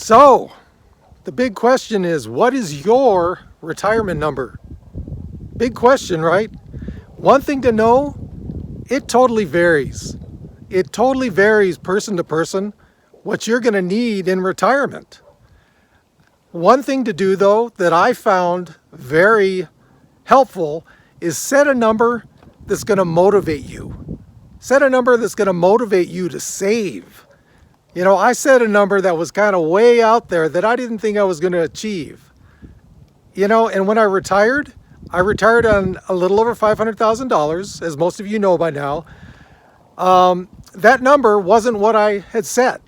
So, the big question is, what is your retirement number? Big question, right? One thing to know, it totally varies. It totally varies person to person what you're going to need in retirement. One thing to do, though, that I found very helpful is set a number that's going to motivate you. Set a number that's going to motivate you to save. You know, I set a number that was kind of way out there that I didn't think I was going to achieve. You know, and when I retired on a little over $500,000, as most of you know by now. That number wasn't what I had set.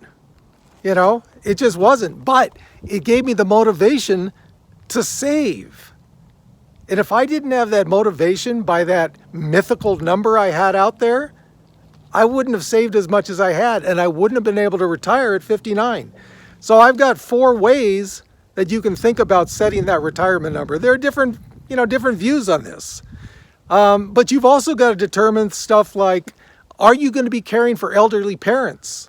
You know, it just wasn't. But it gave me the motivation to save. And if I didn't have that motivation by that mythical number I had out there, I wouldn't have saved as much as I had, and I wouldn't have been able to retire at 59. So I've got 4 ways that you can think about setting that retirement number. There are different views on this. But you've also got to determine stuff like, are you going to be caring for elderly parents?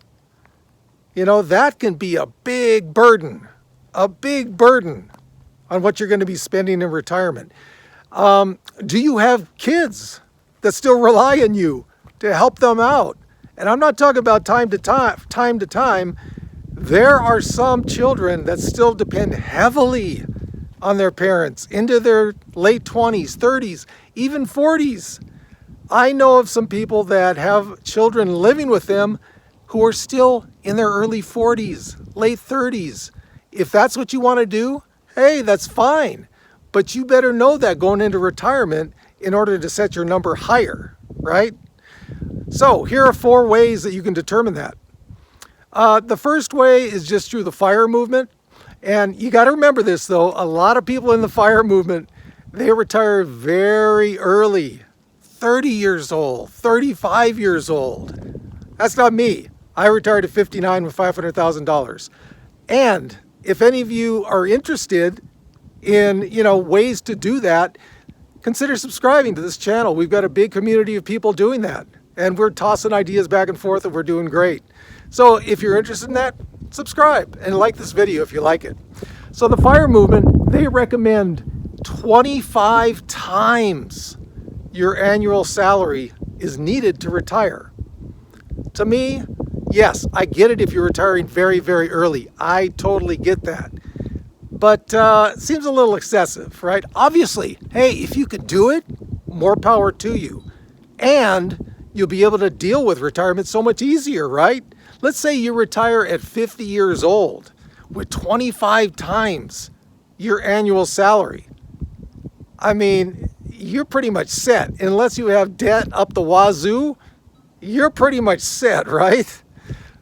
You know, that can be a big burden on what you're going to be spending in retirement. Do you have kids that still rely on you to help them out? And I'm not talking about time to time. There are some children that still depend heavily on their parents into their late 20s, 30s, even 40s. I know of some people that have children living with them who are still in their early 40s, late 30s. If that's what you want to do, hey, that's fine. But you better know that going into retirement in order to set your number higher, right? So here are 4 ways that you can determine that. The first way is just through the FIRE movement. And you got to remember this, though. A lot of people in the FIRE movement, they retire very early, 30 years old, 35 years old. That's not me. I retired at 59 with $500,000. And if any of you are interested in, ways to do that, consider subscribing to this channel. We've got a big community of people doing that. And we're tossing ideas back and forth, and we're doing great. So if you're interested in that, subscribe and like this video if you like it. So the FIRE movement, they recommend 25 times your annual salary is needed to retire. To me, yes, I get it if you're retiring very, very early. I totally get that. But it seems a little excessive, right? Obviously, hey, if you could do it, more power to you. And you'll be able to deal with retirement so much easier, right? Let's say you retire at 50 years old with 25 times your annual salary. I mean, you're pretty much set. Unless you have debt up the wazoo, you're pretty much set, right?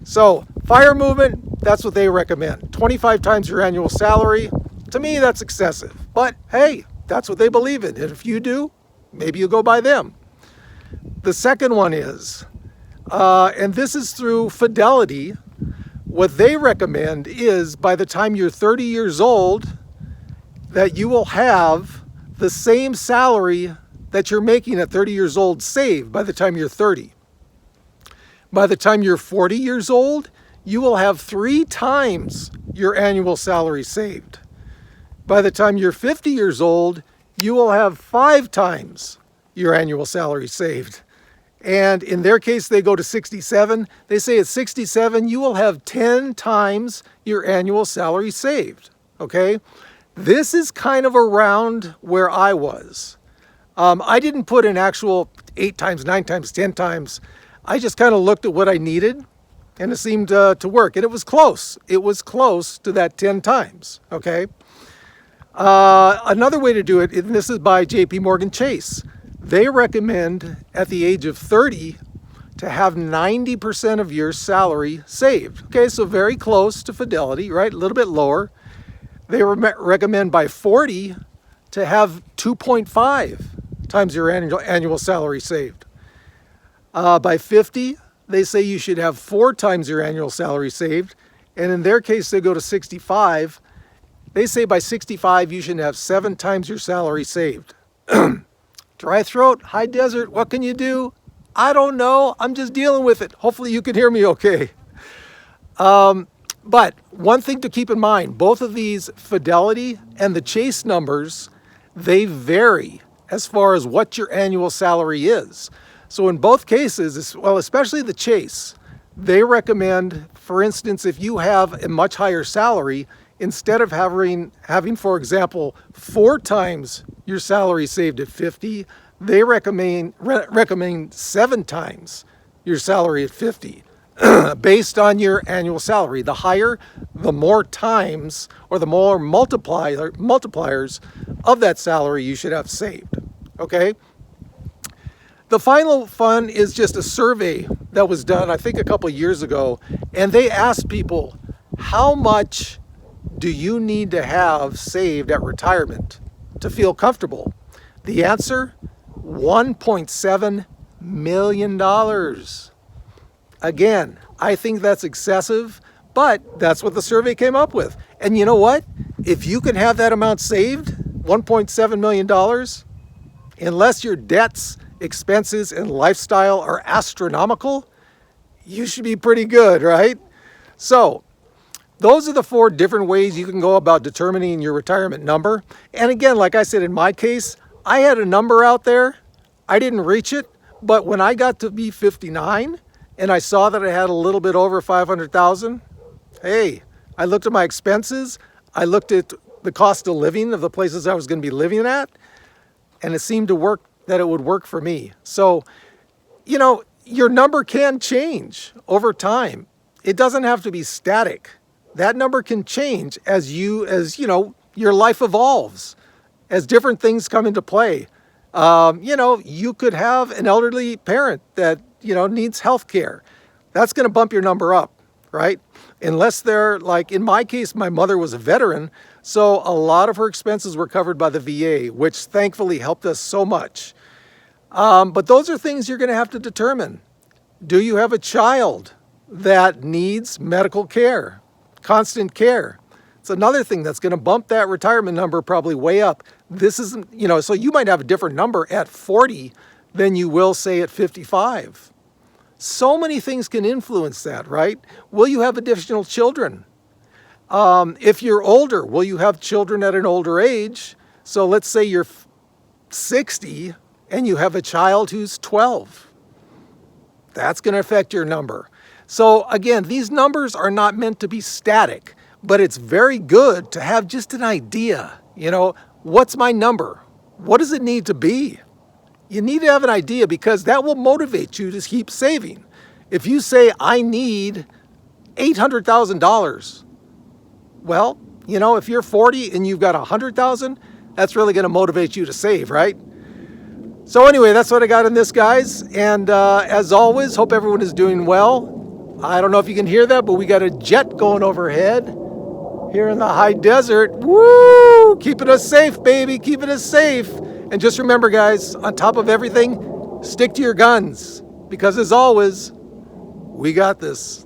So FIRE movement, that's what they recommend. 25 times your annual salary. To me, that's excessive. But hey, that's what they believe in. And if you do, maybe you'll go by them. The second one is, and this is through Fidelity, what they recommend is by the time you're 30 years old, that you will have the same salary that you're making at 30 years old saved by the time you're 30. By the time you're 40 years old, you will have 3 times your annual salary saved. By the time you're 50 years old, you will have 5 times your annual salary saved. And in their case, they go to 67. They say at 67, you will have 10 times your annual salary saved, okay? This is kind of around where I was. I didn't put an actual 8 times, 9 times, 10 times. I just kind of looked at what I needed, and it seemed to work. And it was close. It was close to that 10 times, okay? Another way to do it, and this is by JP Morgan Chase. They recommend at the age of 30 to have 90% of your salary saved. Okay, so very close to Fidelity, right? A little bit lower. They recommend by 40 to have 2.5 times your annual salary saved. By 50, they say you should have 4 times your annual salary saved. And in their case, they go to 65. They say by 65, you should have 7 times your salary saved. Dry throat, high desert, what can you do? I don't know. I'm just dealing with it. Hopefully you can hear me okay. But one thing to keep in mind, both of these Fidelity and the Chase numbers, they vary as far as what your annual salary is. So in both cases, well, especially the Chase, they recommend, for instance, if you have a much higher salary, instead of having, for example, 4 times your salary saved at 50, they recommend 7 times your salary at 50 based on your annual salary. The higher, the more times or the more multipliers of that salary you should have saved. Okay? The final fun is just a survey that was done, I think, a couple years ago, and they asked people, how much do you need to have saved at retirement to feel comfortable? The answer, $1.7 million. Again, I think that's excessive, but that's what the survey came up with. And you know what? If you can have that amount saved, $1.7 million, unless your debts, expenses, and lifestyle are astronomical, you should be pretty good, right? So those are the 4 different ways you can go about determining your retirement number. And again, like I said, in my case, I had a number out there. I didn't reach it, but when I got to be 59 and I saw that I had a little bit over 500,000, hey, I looked at my expenses. I looked at the cost of living of the places I was going to be living at, and it seemed to work, that it would work for me. So, your number can change over time. It doesn't have to be static. That number can change as your life evolves, as different things come into play. You could have an elderly parent that, needs health care. That's going to bump your number up, right? Unless they're, like in my case, my mother was a veteran, so a lot of her expenses were covered by the VA, which thankfully helped us so much. But those are things you're going to have to determine. Do you have a child that needs medical care, constant care? It's another thing that's going to bump that retirement number probably way up. This isn't, so you might have a different number at 40 than you will, say, at 55. So many things can influence that, right? Will you have additional children? If you're older, will you have children at an older age? So let's say you're 60 and you have a child who's 12. That's going to affect your number. So again, these numbers are not meant to be static, but it's very good to have just an idea. What's my number? What does it need to be? You need to have an idea because that will motivate you to keep saving. If you say, I need $800,000, well, if you're 40 and you've got 100,000, that's really going to motivate you to save, right? So anyway, that's what I got in this, guys. And as always, hope everyone is doing well. I don't know if you can hear that, but we got a jet going overhead here in the high desert. Woo! Keeping us safe, baby. Keeping us safe. And just remember, guys, on top of everything, stick to your guns. Because as always, we got this.